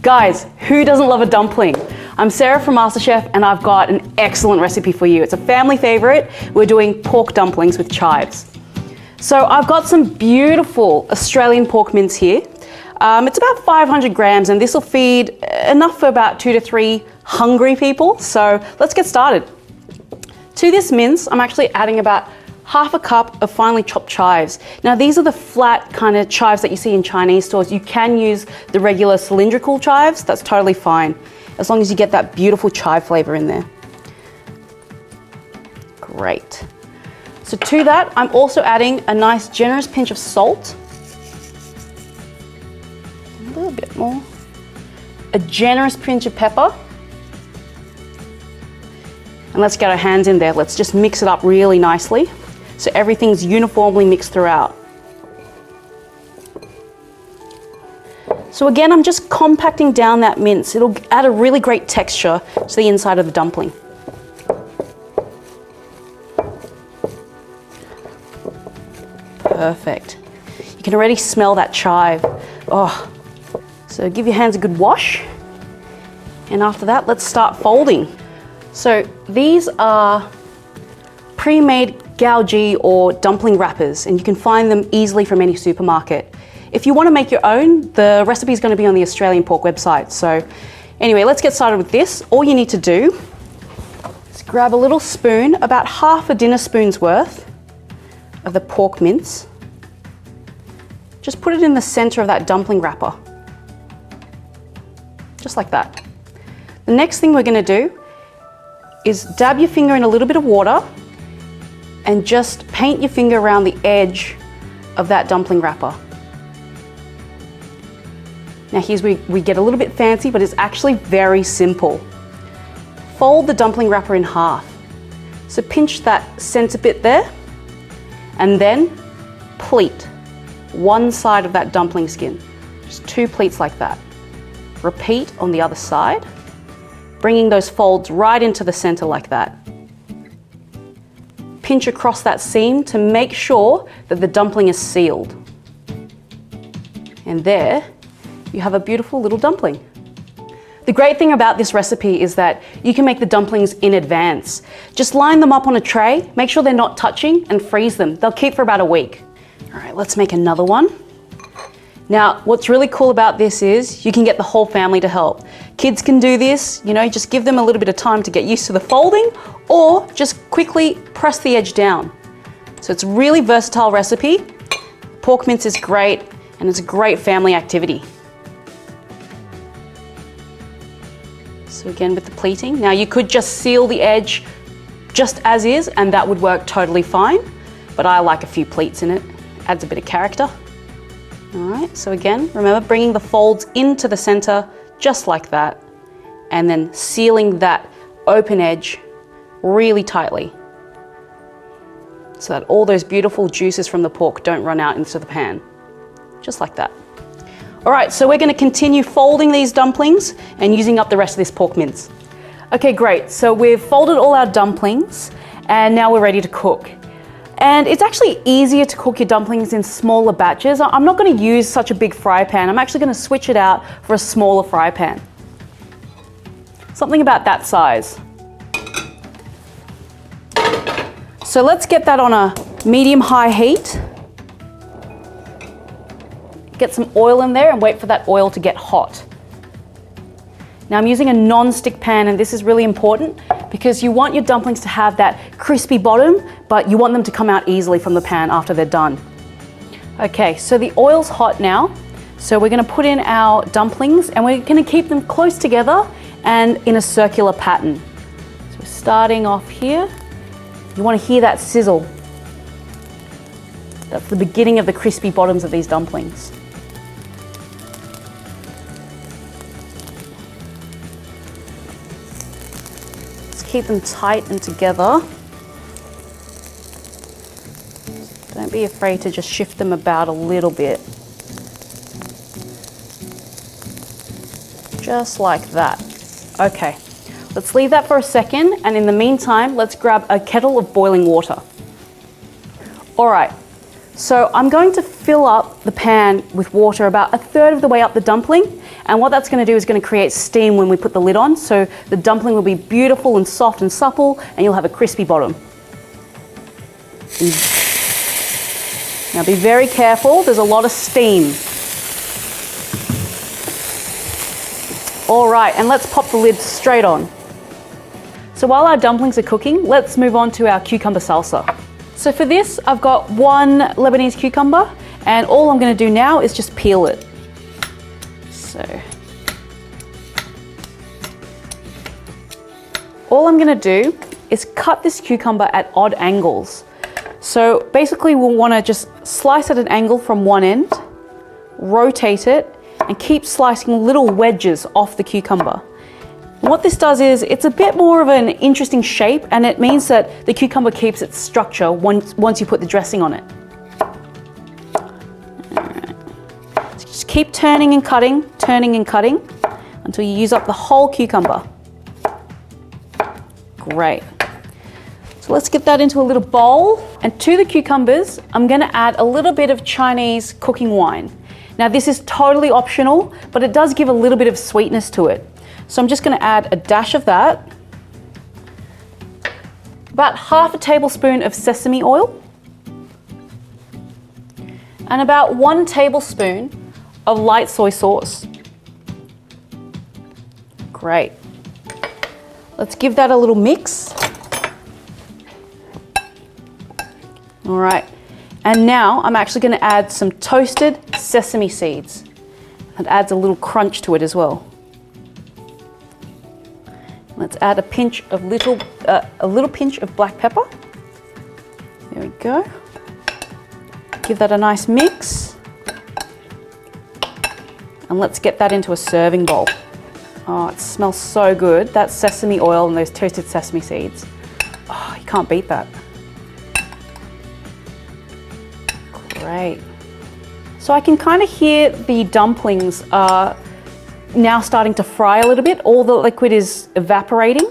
Guys, who doesn't love a dumpling? I'm Sarah from MasterChef and I've got an excellent recipe for you. It's a family favorite. We're doing pork dumplings with chives. So I've got some beautiful Australian pork mince here. It's about 500 grams and this will feed enough for about 2 to 3 hungry people. So let's get started. To this mince, I'm actually adding about half a cup of finely chopped chives. Now these are the flat kind of chives that you see in Chinese stores. You can use the regular cylindrical chives, that's totally fine, as long as you get that beautiful chive flavor in there. Great. So to that, I'm also adding a nice generous pinch of salt. A little bit more. A generous pinch of pepper. And let's get our hands in there. Let's just mix it up really nicely so everything's uniformly mixed throughout. So again, I'm just compacting down that mince. It'll add a really great texture to the inside of the dumpling. Perfect. You can already smell that chive. Oh, so give your hands a good wash. And after that, let's start folding. So these are pre-made gaoji or dumpling wrappers, and you can find them easily from any supermarket. If you want to make your own, the recipe is going to be on the Australian Pork website. So anyway, let's get started with this. All you need to do is grab a little spoon, about half a dinner spoon's worth of the pork mince. Just put it in the center of that dumpling wrapper. Just like that. The next thing we're going to do is dab your finger in a little bit of water and just paint your finger around the edge of that dumpling wrapper. Now here's where we get a little bit fancy, but it's actually very simple. Fold the dumpling wrapper in half. So pinch that center bit there and then pleat one side of that dumpling skin. Just 2 pleats like that. Repeat on the other side, bringing those folds right into the center like that. Pinch across that seam to make sure that the dumpling is sealed. And there you have a beautiful little dumpling. The great thing about this recipe is that you can make the dumplings in advance. Just line them up on a tray, make sure they're not touching, and freeze them. They'll keep for about a week. All right, let's make another one. Now, what's really cool about this is you can get the whole family to help. Kids can do this, you know, just give them a little bit of time to get used to the folding, or just quickly press the edge down. So it's a really versatile recipe. Pork mince is great, and it's a great family activity. So again with the pleating. Now you could just seal the edge just as is, and that would work totally fine, but I like a few pleats in it. Adds a bit of character. All right, so again, remember bringing the folds into the center just like that, and then sealing that open edge really tightly so that all those beautiful juices from the pork don't run out into the pan, just like that. All right, so we're going to continue folding these dumplings and using up the rest of this pork mince. Okay, great. So we've folded all our dumplings and now we're ready to cook. And it's actually easier to cook your dumplings in smaller batches. I'm not going to use such a big fry pan. I'm actually going to switch it out for a smaller fry pan. Something about that size. So let's get that on a medium-high heat. Get some oil in there and wait for that oil to get hot. Now I'm using a non-stick pan, and this is really important because you want your dumplings to have that crispy bottom, but you want them to come out easily from the pan after they're done. Okay, so the oil's hot now. So we're gonna put in our dumplings and we're gonna keep them close together and in a circular pattern. So we're starting off here. You wanna hear that sizzle. That's the beginning of the crispy bottoms of these dumplings. Keep them tight and together. Don't be afraid to just shift them about a little bit. Just like that. Okay, let's leave that for a second, and in the meantime, let's grab a kettle of boiling water. All right, so I'm going to fill up the pan with water about 1/3 of the way up the dumpling, And what that's going to do is going to create steam when we put the lid on. So the dumpling will be beautiful and soft and supple, and you'll have a crispy bottom. Now be very careful, there's a lot of steam. All right, and let's pop the lid straight on. So while our dumplings are cooking, let's move on to our cucumber salsa. So for this, I've got 1 Lebanese cucumber, and all I'm going to do now is just peel it. So all I'm going to do is cut this cucumber at odd angles. So basically we'll want to just slice at an angle from one end, rotate it, and keep slicing little wedges off the cucumber. What this does is it's a bit more of an interesting shape, and it means that the cucumber keeps its structure once you put the dressing on it. Alright. So just keep turning and cutting until you use up the whole cucumber. Great. So let's get that into a little bowl. And to the cucumbers, I'm going to add a little bit of Chinese cooking wine. Now this is totally optional, but it does give a little bit of sweetness to it. So I'm just going to add a dash of that, about half a tablespoon of sesame oil, and about 1 tablespoon of light soy sauce. Great. Let's give that a little mix. All right, and now I'm actually going to add some toasted sesame seeds. It adds a little crunch to it as well. Let's add a little pinch of black pepper. There we go. Give that a nice mix. And let's get that into a serving bowl. Oh, it smells so good. That sesame oil and those toasted sesame seeds. Oh, you can't beat that. Great. So I can kind of hear the dumplings are now starting to fry a little bit. All the liquid is evaporating,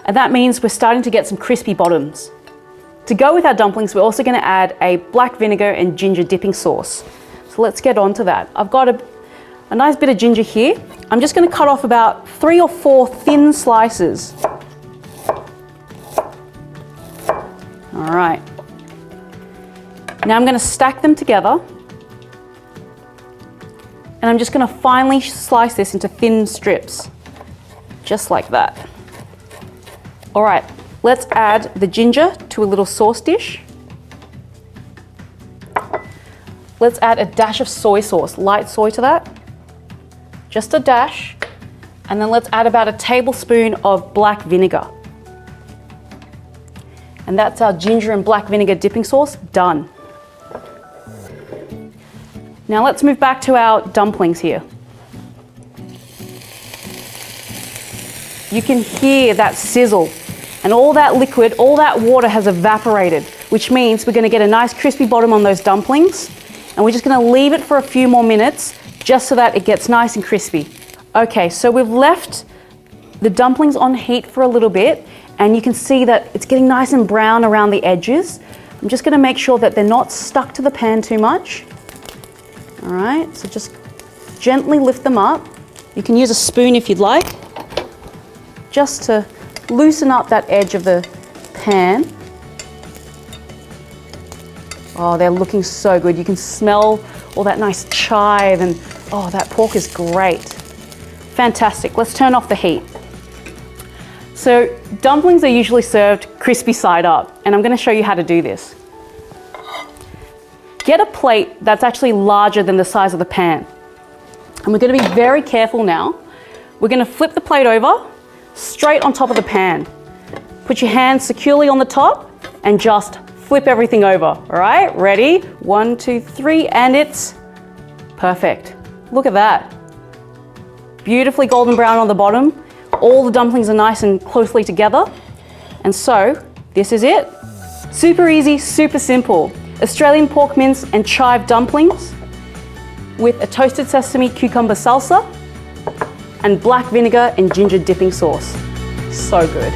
and that means we're starting to get some crispy bottoms. To go with our dumplings, we're also going to add a black vinegar and ginger dipping sauce. So let's get on to that. I've got a nice bit of ginger here. I'm just going to cut off about 3 or 4 thin slices. All right. Now I'm going to stack them together, and I'm just going to finely slice this into thin strips, just like that. All right, let's add the ginger to a little sauce dish. Let's add a dash of soy sauce, light soy to that, just a dash, and then let's add about a tablespoon of black vinegar. And that's our ginger and black vinegar dipping sauce done. Now let's move back to our dumplings here. You can hear that sizzle, and all that liquid, all that water has evaporated, which means we're going to get a nice crispy bottom on those dumplings, and we're just going to leave it for a few more minutes just so that it gets nice and crispy. Okay, so we've left the dumplings on heat for a little bit, and you can see that it's getting nice and brown around the edges. I'm just going to make sure that they're not stuck to the pan too much. All right, so just gently lift them up. You can use a spoon if you'd like, just to loosen up that edge of the pan. Oh, they're looking so good. You can smell all that nice chive, and oh, that pork is great. Fantastic. Let's turn off the heat. So dumplings are usually served crispy side up, and I'm going to show you how to do this. Get a plate that's actually larger than the size of the pan. And we're going to be very careful now. We're going to flip the plate over straight on top of the pan. Put your hands securely on the top and just flip everything over. All right, ready? 1, 2, 3, and it's perfect. Look at that. Beautifully golden brown on the bottom. All the dumplings are nice and closely together. And so this is it. Super easy, super simple. Australian pork mince and chive dumplings with a toasted sesame cucumber salsa and black vinegar and ginger dipping sauce. So good.